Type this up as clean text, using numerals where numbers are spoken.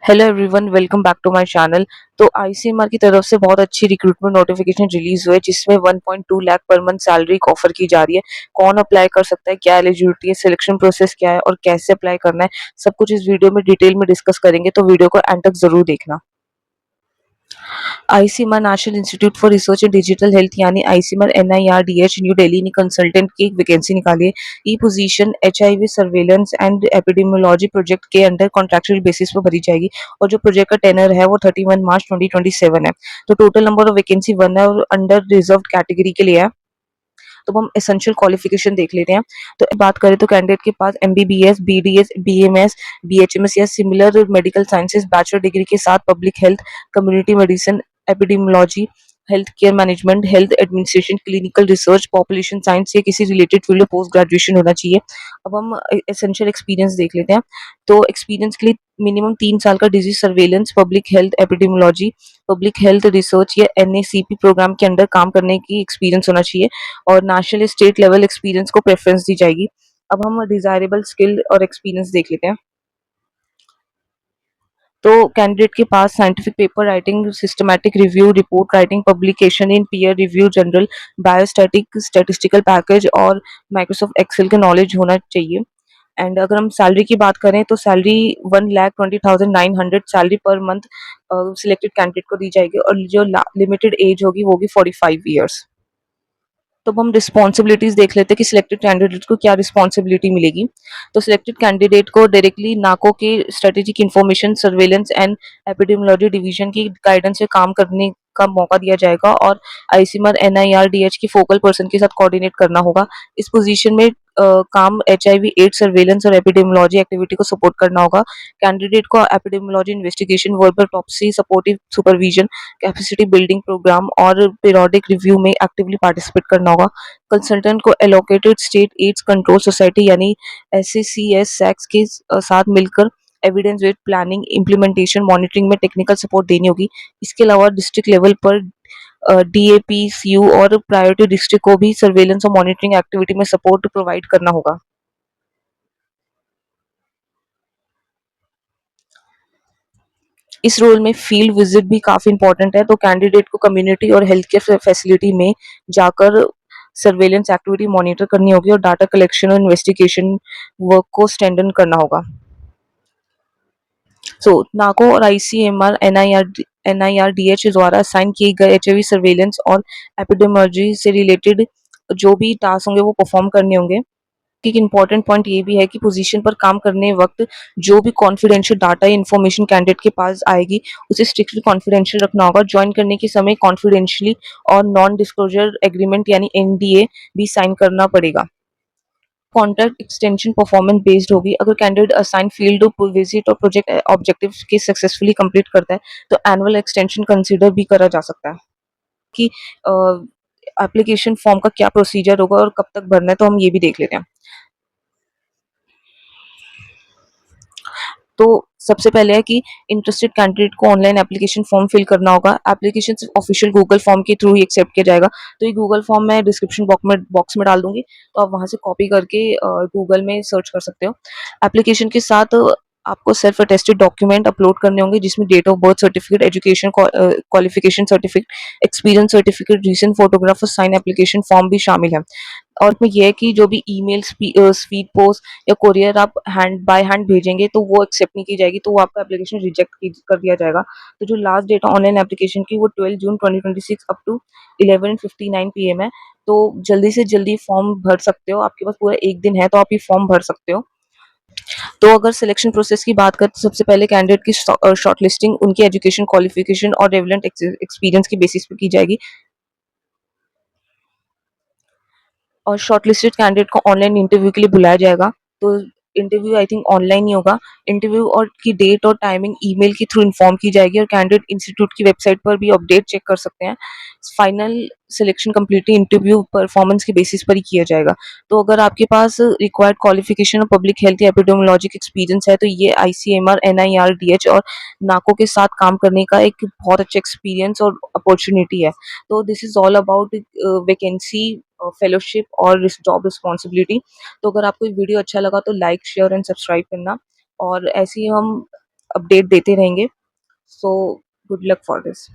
Hello everyone, welcome back to my channel. तो ICMR की तरफ से बहुत अच्छी रिक्रूटमेंट नोटिफिकेशन रिलीज हुई है जिसमें 1.2 lakh per month salary offer की जा रही है। कौन अप्लाई कर सकता है, क्या एलिजिबिलिटी है, सिलेक्शन प्रोसेस क्या है और कैसे अप्लाई करना है, सब कुछ इस वीडियो में डिटेल में डिस्कस करेंगे, तो वीडियो को एंड तक जरूर देखना। ICMR National Institute for Research in Digital Health यानी आईसीएमआर एनआईआरडीएच न्यू दिल्ली ने कंसल्टेंट की एक वैकेंसी निकाली है। ई position HIV surveillance and epidemiology project के अंडर कॉन्ट्रैक्चुअल बेसिस पर भरी जाएगी और जो प्रोजेक्ट का टेनर है वो 31 मार्च 2027 है। तो टोटल नंबर ऑफ वैकेंसी 1 है और अंडर रिजर्व कैटेगरी के लिए है। तो हम एसेंशियल क्वालिफिकेशन देख लेते हैं। तो बात करें तो कैंडिडेट के पास एमबीबीएस, बीडीएस, बीएमएस, बीएचएमएस या similar medical sciences bachelor degree के साथ public health, community medicine, epidemiology, health care management, health administration, clinical research, population science या किसी रिलेटेड फील्ड में पोस्ट ग्रेजुएशन होना चाहिए। अब हम एसेंशियल एक्सपीरियंस देख लेते हैं। तो एक्सपीरियंस के लिए मिनिमम 3 साल का disease surveillance, public health, epidemiology, public health research या एनएसीपी प्रोग्राम के अंडर काम करने की एक्सपीरियंस होना चाहिए और नेशनल स्टेट लेवल एक्सपीरियंस को प्रेफरेंस दी जाएगी। अब हम डिजायरेबल स्किल और एक्सपीरियंस देख लेते हैं। तो कैंडिडेट के पास scientific paper writing, systematic review, report writing, publication in peer review journal, biostatic statistical package और माइक्रोसॉफ्ट एक्सेल का नॉलेज होना चाहिए। एंड अगर हम सैलरी की बात करें तो salary 1,20,900 salary per month selected candidate को दी जाएगी और जो लिमिटेड एज होगी वो होगी 45 ईयर्स। तो अब हम रिस्पॉन्सिबिलिटीज देख लेते हैं कि सिलेक्टेड कैंडिडेट को क्या रिस्पॉन्सिबिलिटी मिलेगी। तो सिलेक्टेड कैंडिडेट को डायरेक्टली नाको के strategic information surveillance and epidemiology division की गाइडेंस से काम करने का मौका दिया जाएगा और आईसीएमआर एनआईआरडीएच की फोकल पर्सन के साथ कोऑर्डिनेट करना होगा। इस पोजीशन में काम एचआईवी एड्स सर्वेलेंस और एपिडेमियोलॉजी एक्टिविटी को सपोर्ट करना होगा। कैंडिडेट को epidemiology investigation, verbal autopsy, supportive supervision, capacity building programme और पीरियोडिक रिव्यू में एक्टिवली पार्टिसिपेट करना होगा। कंसल्टेंट को allocated state AIDS control society यानी एससीसीएस सैक्स के साथ मिलकर evidence based planning, implementation, monitoring में टेक्निकल सपोर्ट देनी होगी। इसके अलावा डिस्ट्रिक्ट लेवल पर डीएपी, सीयू और प्रायोरिटी डिस्ट्रिक्ट को भी सर्वेलेंस और मॉनिटरिंग एक्टिविटी में सपोर्ट प्रोवाइड करना होगा। इस रोल में फील्ड विजिट भी काफी इंपॉर्टेंट है। तो कैंडिडेट को कम्युनिटी और हेल्थ केयर फैसिलिटी में जाकर सर्वेलेंस एक्टिविटी मॉनिटर करनी होगी और डाटा कलेक्शन और इन्वेस्टिगेशन वर्क को स्ट्रेंथन करना होगा। सो नाको और आईसीएमआर एनआईआरडीएच द्वारा असाइन किए गए एचआईवी सर्वेलेंस और एपिडेमियोलॉजी से रिलेटेड जो भी टास्क होंगे वो परफॉर्म करने होंगे। एक इम्पॉर्टेंट पॉइंट ये भी है कि पोजीशन पर काम करने वक्त जो भी कॉन्फिडेंशियल डाटा या इन्फॉर्मेशन कैंडिडेट के पास आएगी उसे स्ट्रिक्टली कॉन्फिडेंशियल रखना होगा। ज्वाइन करने के समय कॉन्फिडेंशियली और नॉन डिस्क्लोजर एग्रीमेंट यानी एनडीए भी साइन करना पड़ेगा। कॉन्ट्रैक्ट एक्सटेंशन परफॉर्मेंस बेस्ड होगी। अगर कैंडिडेट असाइन फील्ड विजिट और प्रोजेक्ट ऑब्जेक्टिव के सक्सेसफुली कंप्लीट करता है तो एनुअल एक्सटेंशन कंसीडर भी करा जा सकता है। कि एप्लीकेशन फॉर्म का क्या प्रोसीजर होगा और कब तक भरना है, तो हम ये भी देख लेते हैं। तो सबसे पहले है कि इंटरेस्टेड कैंडिडेट को ऑनलाइन एप्लीकेशन फॉर्म फिल करना होगा। एप्लीकेशन सिर्फ ऑफिशियल गूगल फॉर्म के थ्रू ही एक्सेप्ट किया जाएगा। तो ये गूगल फॉर्म मैं डिस्क्रिप्शन बॉक्स में डाल दूंगी, तो आप वहां से कॉपी करके गूगल में सर्च कर सकते हो। एप्लीकेशन के साथ आपको सेल्फ अटेस्टेड डॉक्यूमेंट अपलोड करने होंगे जिसमें date of birth certificate, education qualification certificate, experience certificate, recent photograph और साइन एप्लीकेशन फॉर्म भी शामिल है। और इसमें यह है कि जो भी ईमेल, स्पीड पोस्ट या कोरियर आप हैंड बाय हैंड भेजेंगे तो वो एक्सेप्ट नहीं की जाएगी, तो वो आपका एप्लीकेशन रिजेक्ट कर दिया जाएगा। तो जो लास्ट डेट है ऑनलाइन एप्लीकेशन की वो 12 जून 2026 अप टू 11:59 पीएम है। तो जल्दी से जल्दी फॉर्म भर सकते हो, आपके पास पूरा एक दिन है तो आप ये फॉर्म भर सकते हो। तो अगर सिलेक्शन प्रोसेस की बात करें तो सबसे पहले कैंडिडेट की शॉर्टलिस्टिंग उनकी एजुकेशन क्वालिफिकेशन और रेलेवेंट एक्सपीरियंस की बेसिस पे की जाएगी और शॉर्टलिस्टेड कैंडिडेट को ऑनलाइन इंटरव्यू के लिए बुलाया जाएगा। तो इंटरव्यू आई थिंक ऑनलाइन ही होगा। इंटरव्यू और की डेट और टाइमिंग ईमेल के थ्रू इन्फॉर्म की जाएगी और कैंडिडेट इंस्टीट्यूट की वेबसाइट पर भी अपडेट चेक कर सकते हैं। Final selection completely interview performance के बेसिस पर ही किया जाएगा। तो अगर आपके पास रिक्वायर्ड क्वालिफिकेशन और पब्लिक हेल्थ या एपिडेमियोलॉजिक एक्सपीरियंस है तो ये आईसीएमआर एनआईआरडीएच और नाको के साथ काम करने का एक बहुत अच्छा एक्सपीरियंस और अपॉर्चुनिटी है। तो this is all about vacancy, fellowship और जॉब रिस्पॉन्सिबिलिटी। तो अगर आपको ये वीडियो अच्छा लगा तो लाइक, शेयर एंड सब्सक्राइब करना। और ऐसे ही हम अपडेट देते रहेंगे। So good luck for this.